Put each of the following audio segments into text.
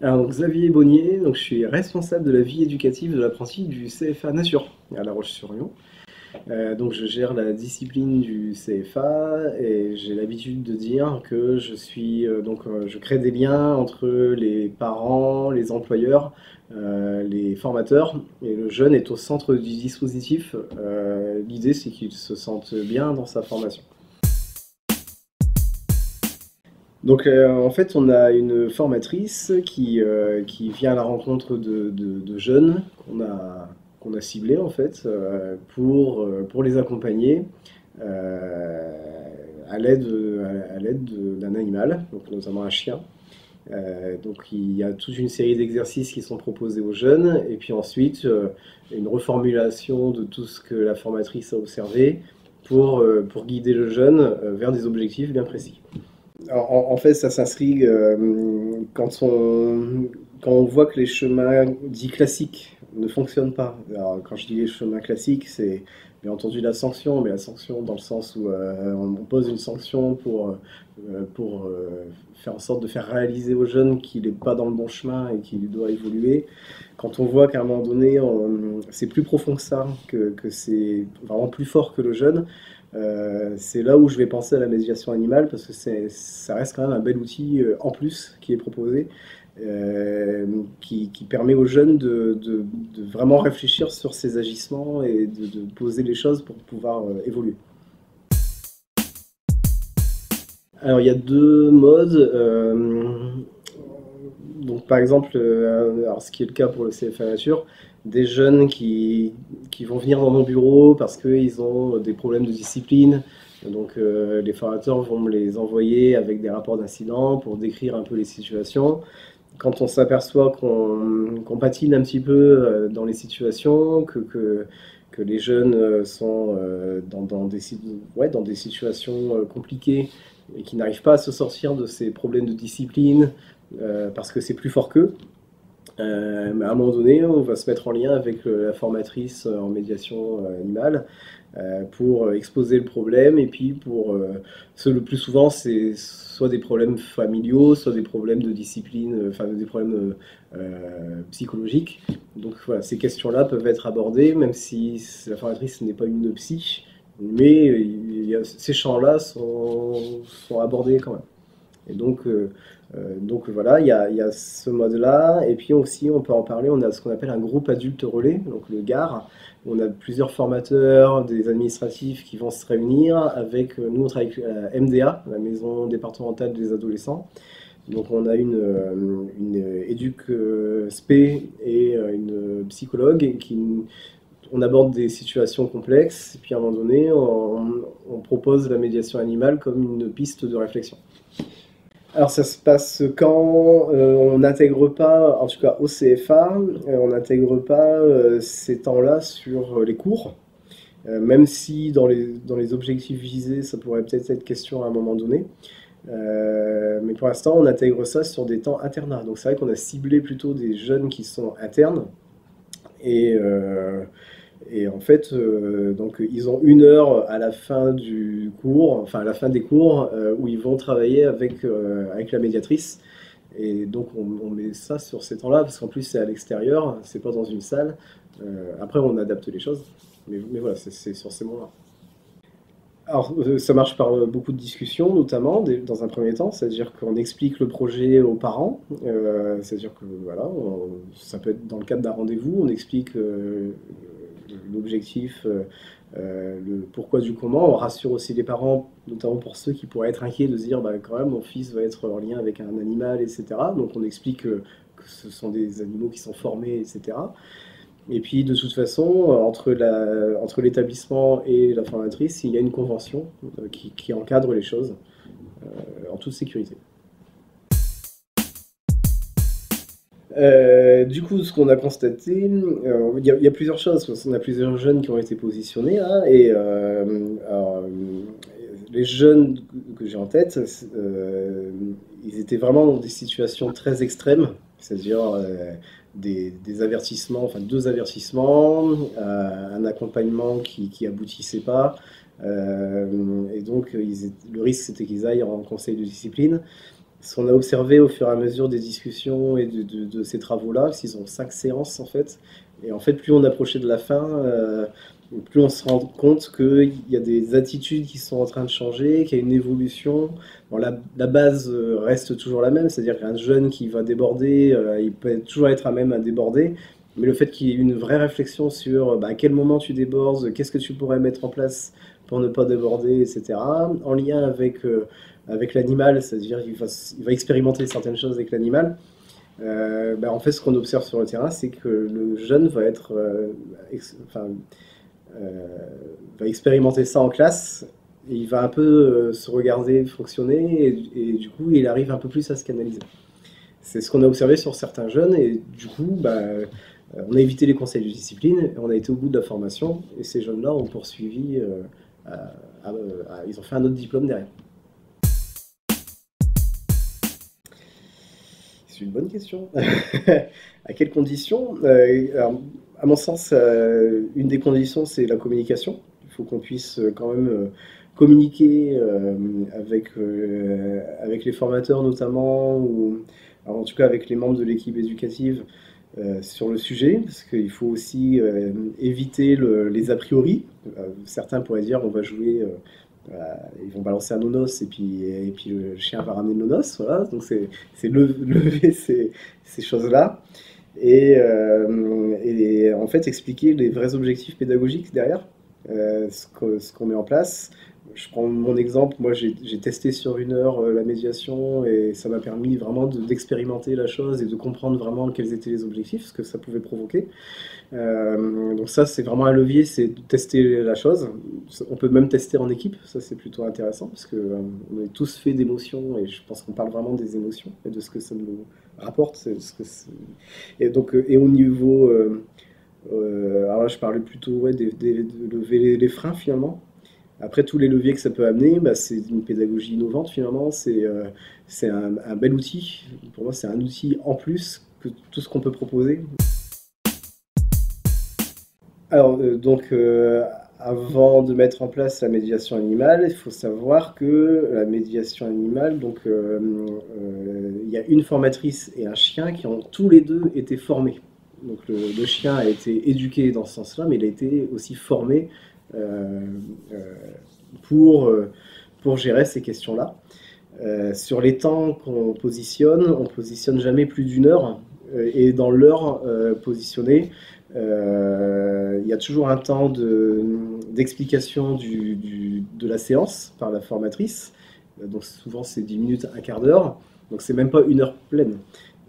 Alors, Xavier Bonnier, donc je suis responsable de la vie éducative de l'apprenti du CFA Nature à La Roche-sur-Yon. Donc je gère la discipline du CFA et j'ai l'habitude de dire que je crée des liens entre les parents, les employeurs, les formateurs et le jeune est au centre du dispositif. L'idée c'est qu'il se sente bien dans sa formation. Donc en fait, on a une formatrice qui vient à la rencontre de jeunes qu'on a ciblés en fait pour les accompagner euh, à l'aide d'un animal, donc notamment un chien. Donc il y a toute une série d'exercices qui sont proposés aux jeunes et puis ensuite une reformulation de tout ce que la formatrice a observé pour guider le jeune vers des objectifs bien précis. En fait, ça s'inscrit quand on voit que les chemins dits classiques ne fonctionnent pas. Alors, quand je dis les chemins classiques, c'est bien entendu la sanction, mais la sanction dans le sens où on pose une sanction pour faire en sorte de faire réaliser aux jeunes qu'il n'est pas dans le bon chemin et qu'il doit évoluer. Quand on voit qu'à un moment donné, c'est plus profond que ça, que c'est vraiment plus fort que le jeune, c'est là où je vais penser à la médiation animale parce que ça reste quand même un bel outil en plus qui est proposé, qui permet aux jeunes de vraiment réfléchir sur ses agissements et de poser les choses pour pouvoir évoluer. Alors il y a deux modes. Donc par exemple, alors, ce qui est le cas pour le CFA Nature, des jeunes qui vont venir dans mon bureau parce qu'ils ont des problèmes de discipline. Donc les formateurs vont me les envoyer avec des rapports d'incidents pour décrire un peu les situations. Quand on s'aperçoit qu'on patine un petit peu dans les situations, que les jeunes sont dans des situations compliquées et qui n'arrivent pas à se sortir de ces problèmes de discipline parce que c'est plus fort qu'eux, mais à un moment donné, on va se mettre en lien avec la formatrice en médiation animale pour exposer le problème et puis le plus souvent c'est soit des problèmes familiaux, soit des problèmes de discipline, enfin des problèmes psychologiques. Donc voilà, ces questions-là peuvent être abordées même si la formatrice n'est pas une psy, mais ces champs-là sont abordés quand même. Et donc voilà, il y a ce mode-là. Et puis aussi, on peut en parler, on a ce qu'on appelle un groupe adulte relais, donc le GAR. On a plusieurs formateurs, des administratifs qui vont se réunir avec, nous on travaille avec la MDA, la Maison départementale des adolescents. Donc on a une éduc spé et une psychologue on aborde des situations complexes, et puis à un moment donné, on propose la médiation animale comme une piste de réflexion. Alors ça se passe quand on n'intègre pas, en tout cas au CFA, on n'intègre pas ces temps-là sur les cours, même si dans les objectifs visés, ça pourrait peut-être être question à un moment donné. Mais pour l'instant, on intègre ça sur des temps internats. Donc c'est vrai qu'on a ciblé plutôt des jeunes qui sont internes et, euh, et en fait, donc ils ont une heure à la fin du cours, enfin à la fin des cours, où ils vont travailler avec la médiatrice. Et donc on met ça sur ces temps-là, parce qu'en plus c'est à l'extérieur, c'est pas dans une salle. Après on adapte les choses, mais voilà, c'est sur ces moments-là. Alors ça marche par beaucoup de discussions, notamment dans un premier temps, c'est-à-dire qu'on explique le projet aux parents, c'est-à-dire que voilà, ça peut être dans le cadre d'un rendez-vous, on explique l'objectif, le pourquoi du comment. On rassure aussi les parents, notamment pour ceux qui pourraient être inquiets de se dire bah, quand même mon fils va être en lien avec un animal, etc. Donc on explique que ce sont des animaux qui sont formés, etc. Et puis de toute façon, entre l'établissement et la formatrice, il y a une convention qui encadre les choses en toute sécurité. Du coup, ce qu'on a constaté, il y a plusieurs choses, parce qu'on a plusieurs jeunes qui ont été positionnés là, les jeunes que j'ai en tête, ils étaient vraiment dans des situations très extrêmes, c'est-à-dire des avertissements, enfin deux avertissements, un accompagnement qui aboutissait pas, et donc le risque c'était qu'ils aillent en conseil de discipline. Ce qu'on a observé au fur et à mesure des discussions et de ces travaux-là, parce qu'ils ont 5 séances en fait, et en fait plus on approchait de la fin, plus on se rend compte qu'il y a des attitudes qui sont en train de changer, qu'il y a une évolution. Bon, la base reste toujours la même, c'est-à-dire qu'un jeune qui va déborder, il peut toujours être à même à déborder, mais le fait qu'il y ait une vraie réflexion sur à quel moment tu débordes, qu'est-ce que tu pourrais mettre en place pour ne pas déborder, etc., en lien avec l'animal, c'est-à-dire qu'il va expérimenter certaines choses avec l'animal. En fait, ce qu'on observe sur le terrain, c'est que le jeune va être, enfin, va expérimenter ça en classe, et il va un peu se regarder fonctionner, et du coup, il arrive un peu plus à se canaliser. C'est ce qu'on a observé sur certains jeunes, et du coup, on a évité les conseils de discipline, et on a été au bout de la formation, et ces jeunes-là ont poursuivi, ils ont fait un autre diplôme derrière. C'est une bonne question. À quelles conditions? Alors, à mon sens, une des conditions, c'est la communication. Il faut qu'on puisse quand même communiquer avec les formateurs notamment, ou alors, en tout cas avec les membres de l'équipe éducative sur le sujet, parce qu'il faut aussi éviter les a priori. Certains pourraient dire on va jouer, ils vont balancer un nonos et puis le chien va ramener le nonos, voilà. Donc c'est lever ces choses-là et en fait expliquer les vrais objectifs pédagogiques derrière ce qu'on met en place. Je prends mon exemple, moi j'ai testé sur 1 heure la médiation et ça m'a permis vraiment d'expérimenter la chose et de comprendre vraiment quels étaient les objectifs, ce que ça pouvait provoquer. Donc ça c'est vraiment un levier, c'est de tester la chose. On peut même tester en équipe, ça c'est plutôt intéressant parce que on est tous faits d'émotions et je pense qu'on parle vraiment des émotions et de ce que ça nous rapporte. Et donc et au niveau, alors là je parlais plutôt de lever les freins finalement. Après, tous les leviers que ça peut amener, c'est une pédagogie innovante finalement, c'est un bel outil. Pour moi, c'est un outil en plus que tout ce qu'on peut proposer. Alors, avant de mettre en place la médiation animale, il faut savoir que la médiation animale, il y a une formatrice et un chien qui ont tous les deux été formés. Donc le chien a été éduqué dans ce sens-là, mais il a été aussi formé euh, euh, pour gérer ces questions-là. Sur les temps qu'on positionne, on positionne jamais plus d'1 heure. Et dans l'heure positionnée, il y a toujours un temps d'explication de la séance par la formatrice. Donc souvent c'est 10 minutes, un quart d'heure. Donc c'est même pas 1 heure pleine.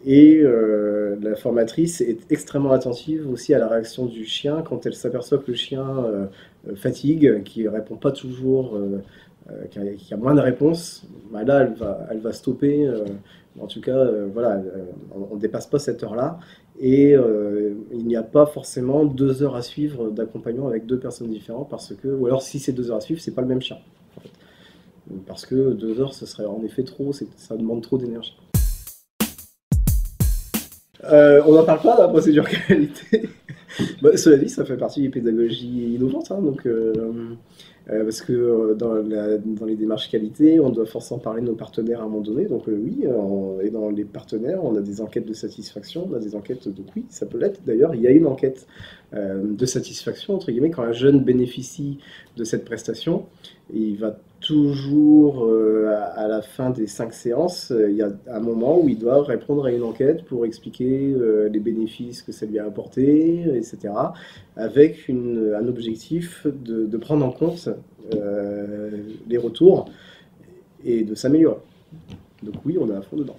Et la formatrice est extrêmement attentive aussi à la réaction du chien quand elle s'aperçoit que le chien fatigue, qu'il ne répond pas toujours, qu'il y a moins de réponses. Là, elle va stopper. En tout cas, voilà, on ne dépasse pas cette heure-là. Et il n'y a pas forcément 2 heures à suivre d'accompagnement avec 2 personnes différentes, parce que, ou alors si c'est 2 heures à suivre, c'est pas le même chien. En fait. Parce que 2 heures, ce serait en effet trop, ça demande trop d'énergie. On n'en parle pas de la procédure qualité. Cela dit, ça fait partie des pédagogies innovantes, hein, parce que dans les démarches qualité, on doit forcément parler de nos partenaires à un moment donné. Donc oui, et dans les partenaires, on a des enquêtes de satisfaction, on a des enquêtes, donc oui, ça peut l'être. D'ailleurs, il y a une enquête de satisfaction, entre guillemets, quand un jeune bénéficie de cette prestation, il va toujours, à la fin des 5 séances, il y a un moment où il doit répondre à une enquête pour expliquer les bénéfices que ça lui a apporté, etc., avec un objectif de prendre en compte les retours et de s'améliorer. Donc oui, on est à fond dedans.